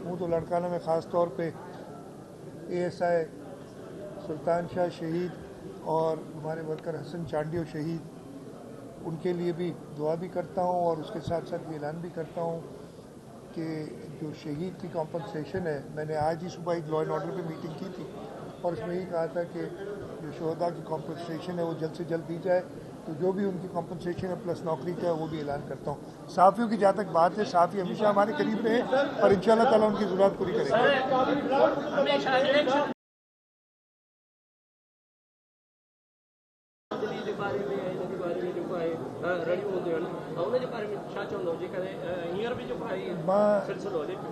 हूँ तो लड़काना में ख़ास तौर पे ASI सुल्तान शाह शहीद और हमारे वर्कर हसन चांडियो शहीद, उनके लिए भी दुआ भी करता हूँ और उसके साथ साथ ये ऐलान भी करता हूँ कि जो शहीद की कॉम्पनसेशन है, मैंने आज ही सुबह एक लॉ एंड ऑर्डर पे मीटिंग की थी और उसमें यही कहा था कि जो शोहदा की कॉम्पनसेशन है वो जल्द से जल्द दी जाए। तो जो भी उनकी कॉम्पनसेशन है प्लस नौकरी का, वो भी ऐलान करता हूँ। साफ़ियों की जहाँ तक बात है, साफ़ी हमेशा हमारे करीब रहे और इंशाअल्लाह ताला उनकी ज़रूरत पूरी करेंगे।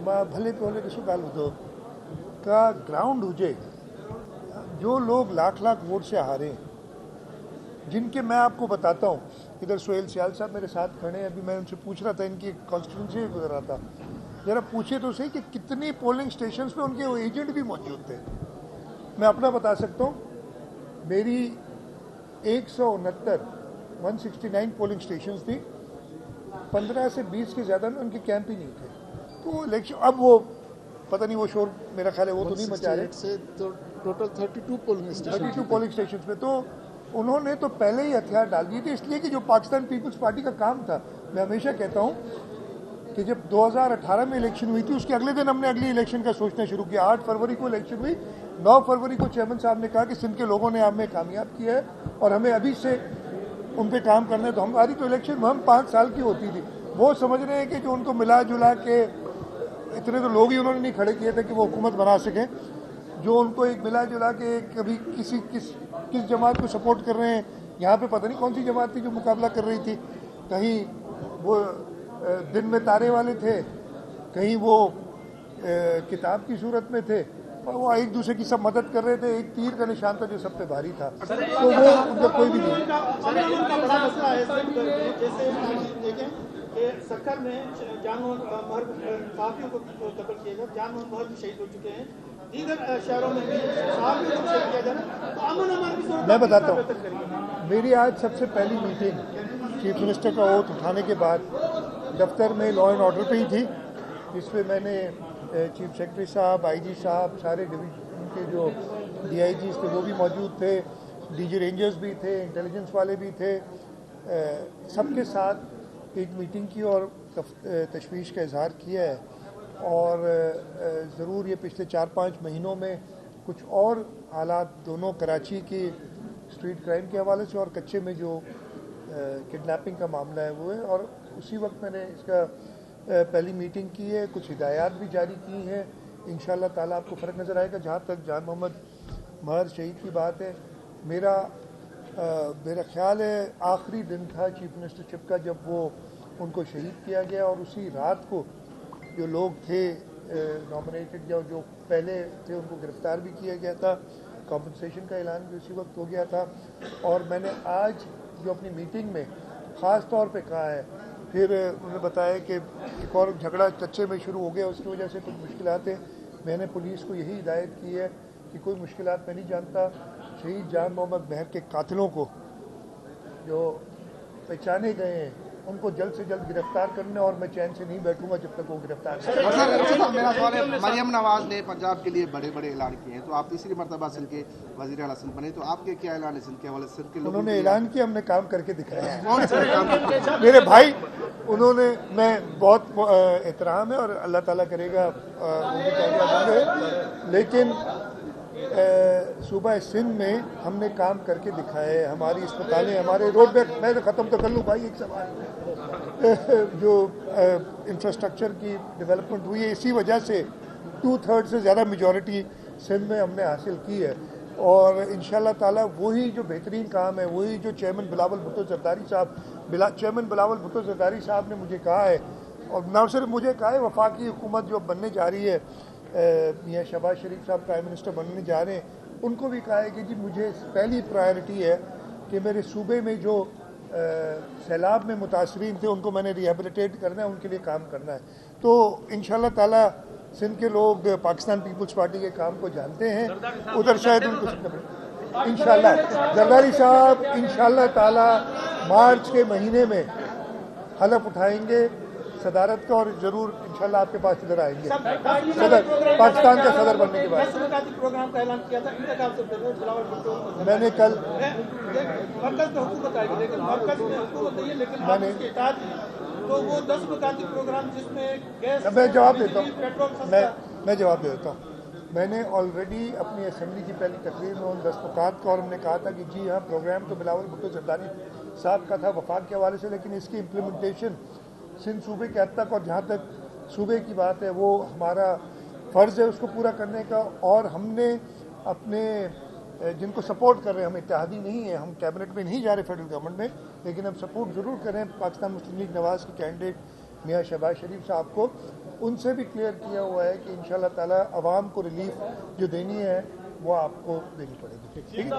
मां भले कोन्हे ॾिसो ॻाल्हि ॿुधो का ग्राउंड हुजे, जो लोग लाख लाख वोट से हारे, जिनके मैं आपको बताता हूँ, इधर सोहेल सियाल साहब मेरे साथ खड़े हैं, अभी मैं उनसे पूछ रहा था, इनकी कॉन्स्टिट्यूंसी गुजर रहा था, जरा पूछे तो सही कि कितनी पोलिंग स्टेशंस पे उनके वो एजेंट भी मौजूद थे। मैं अपना बता सकता हूँ, मेरी 169 पोलिंग स्टेशंस थी, 15 से 20 के ज़्यादा में उनके कैंप ही नहीं थे। तो इलेक्शन अब वो पता नहीं, वो शोर मेरा ख्याल है वो तो नहीं मचा रहे से, तो टोटल 32 पोलिंग स्टेशन पे तो उन्होंने तो पहले ही हथियार डाल दिए थे, इसलिए कि जो पाकिस्तान पीपल्स पार्टी का काम था, मैं हमेशा कहता हूँ कि जब 2018 में इलेक्शन हुई थी, उसके अगले दिन हमने अगली इलेक्शन का सोचना शुरू किया। 8 फरवरी को इलेक्शन हुई, 9 फरवरी को चेयरमैन साहब ने कहा कि सिंध के लोगों ने हमें कामयाब किया है और हमें अभी से उन पर काम करना है। तो हमारी तो इलेक्शन हम 5 साल की होती थी। वो समझ रहे हैं कि जो उनको मिला जुला के इतने तो लोग ही उन्होंने नहीं खड़े किए थे कि वो हुकूमत बना सकें, जो उनको एक मिला जुला के कभी किस जमात को सपोर्ट कर रहे हैं। यहाँ पे पता नहीं कौन सी जमात थी जो मुकाबला कर रही थी, कहीं वो दिन में तारे वाले थे, कहीं वो किताब की सूरत में थे, और वो एक दूसरे की सब मदद कर रहे थे। एक तीर का निशान था जो सब पे भारी था, तो वो उनका कोई भी नहीं। सरकार में काफियों को कत्ल किया गया, जानवर भी शहीद हो चुके हैं, दीगर शहरों में भी किया जा रहा, तो अमन अमान की सूरत मैं बताता हूँ। मेरी आज सबसे पहली मीटिंग चीफ मिनिस्टर का ओथ उठाने के बाद दफ्तर में लॉ एंड ऑर्डर पे ही थी, जिसमें मैंने चीफ सेक्रेटरी साहब, IG साहब, सारे डिवीजन के जो DIGs थे वो भी मौजूद थे, DG रेंजर्स भी थे, इंटेलिजेंस वाले भी थे, सबके साथ एक मीटिंग की और तशवीश का इजहार किया है। और ज़रूर ये पिछले 4-5 महीनों में कुछ और हालात दोनों कराची की स्ट्रीट क्राइम के हवाले से और कच्चे में जो किडनैपिंग का मामला है वो है, और उसी वक्त मैंने इसका पहली मीटिंग की है, कुछ हिदायत भी जारी की हैं। इंशाअल्लाह ताला आपको फ़र्क नज़र आएगा। जहाँ तक जान मोहम्मद महर शहीद की बात है, मेरा ख्याल है आखिरी दिन था चीफ मिनिस्टरशिप का जब वो उनको शहीद किया गया, और उसी रात को जो लोग थे नॉमिनेटेड या जो पहले थे उनको गिरफ्तार भी किया गया था। कॉम्पनसेशन का ऐलान भी उसी वक्त हो गया था। और मैंने आज जो अपनी मीटिंग में ख़ास तौर पे कहा है, फिर उन्होंने बताया कि एक और झगड़ा कच्चे में शुरू हो गया, उसकी वजह से कुछ मुश्किलात हैं। मैंने पुलिस को यही हिदायत की है कि कोई मुश्किलात मैं नहीं जानता, शहीद जान मोहम्मद महर के कातिलों को जो पहचाने गए हैं उनको जल्द से जल्द गिरफ्तार करने, और मैं चैन से नहीं बैठूंगा जब तक वो गिरफ्तार नहीं। मेरा सवाल है, मरियम नवाज ने पंजाब के लिए बड़े बड़े ऐलान किए हैं, तो आप तीसरी मरतबा सिंध के वज़ीर आला सिंध बने, तो आपके क्या ऐलान है सिंध के हवाले से? उन्होंने ऐलान किया, हमने काम करके दिखाया। मेरे भाई उन्होंने, मैं बहुत एहतराम है और अल्लाह ताला करेगा उनकी कामयाबी है, लेकिन सूबा सिंध में हमने काम करके दिखाया है। हमारी अस्पतालें, हमारे रोड पे, मैं तो ख़त्म तो कर लूँ भाई एक सवाल, जो इंफ्रास्ट्रक्चर की डेवलपमेंट हुई है, इसी वजह से 2/3 से ज़्यादा मेजॉरिटी सिंध में हमने हासिल की है। और इंशाअल्लाह ताला वही जो बेहतरीन काम है, वही जो चेयरमैन बिलावल भुट्टो ज़रदारी साहब ने मुझे कहा है, और ना सिर्फ मुझे कहा है, वफाकी हुकूमत जो बनने जा रही है, मियाँ शहबाज शरीफ साहब प्राइम मिनिस्टर बनने जा रहे हैं, उनको भी कहा है कि जी मुझे पहली प्रायोरिटी है कि मेरे सूबे में जो सैलाब में मुतासरीन थे उनको मैंने रिहेबिलिटेट करना है, उनके लिए काम करना है। तो इंशाअल्लाह ताला सिंध के लोग पाकिस्तान पीपल्स पार्टी के काम को जानते हैं, उधर शायद उनको इंशाअल्लाह जरदारी साहब इंशाअल्लाह ताला मार्च के महीने में हलफ उठाएंगे सदारत का, और ज़रूर इंशाल्लाह आपके पास इधर आएंगे सब सदर पाकिस्तान का सदर बनने के बाद। 10 मुलाकाती प्रोग्राम का ऐलान किया था, इंतकाम से पहले बिलावल भुट्टो मैंने कल मरकज में हुकूमत आएगी, लेकिन मरकज में हुकूमत नहीं है, लेकिन आप मैंने- उसके इताद हैं। तो वो 10 मुलाकाती प्रोग्राम जिसमें गैस, मैं जवाब देता पेट्रोल हूँ सस्ता, मैं जवाब देता हूँ। मैंने ऑलरेडी अपनी असेंबली की पहली तकरीर में उन 10 नुकात का और हमने कहा था कि जी हाँ प्रोग्राम तो बिलावल भुट्टो जरदारी साहब का था वफाक के हवाले से, लेकिन इसकी इम्प्लीमेंटेशन सिंध सूबे के हद तक और जहाँ तक सूबे की बात है वो हमारा फ़र्ज़ है उसको पूरा करने का। और हमने अपने जिनको सपोर्ट कर रहे हैं, हम इत्तेहादी नहीं है, हम कैबिनेट में नहीं जा रहे फेडरल गवर्नमेंट में, लेकिन हम सपोर्ट ज़रूर करें पाकिस्तान मुस्लिम लीग नवाज़ के कैंडिडेट मियाँ शहबाज शरीफ साहब को। उनसे भी क्लियर किया हुआ है कि इंशाल्लाह ताला अवाम को रिलीफ जो देनी है वो आपको देनी पड़ेगी। ठीक है।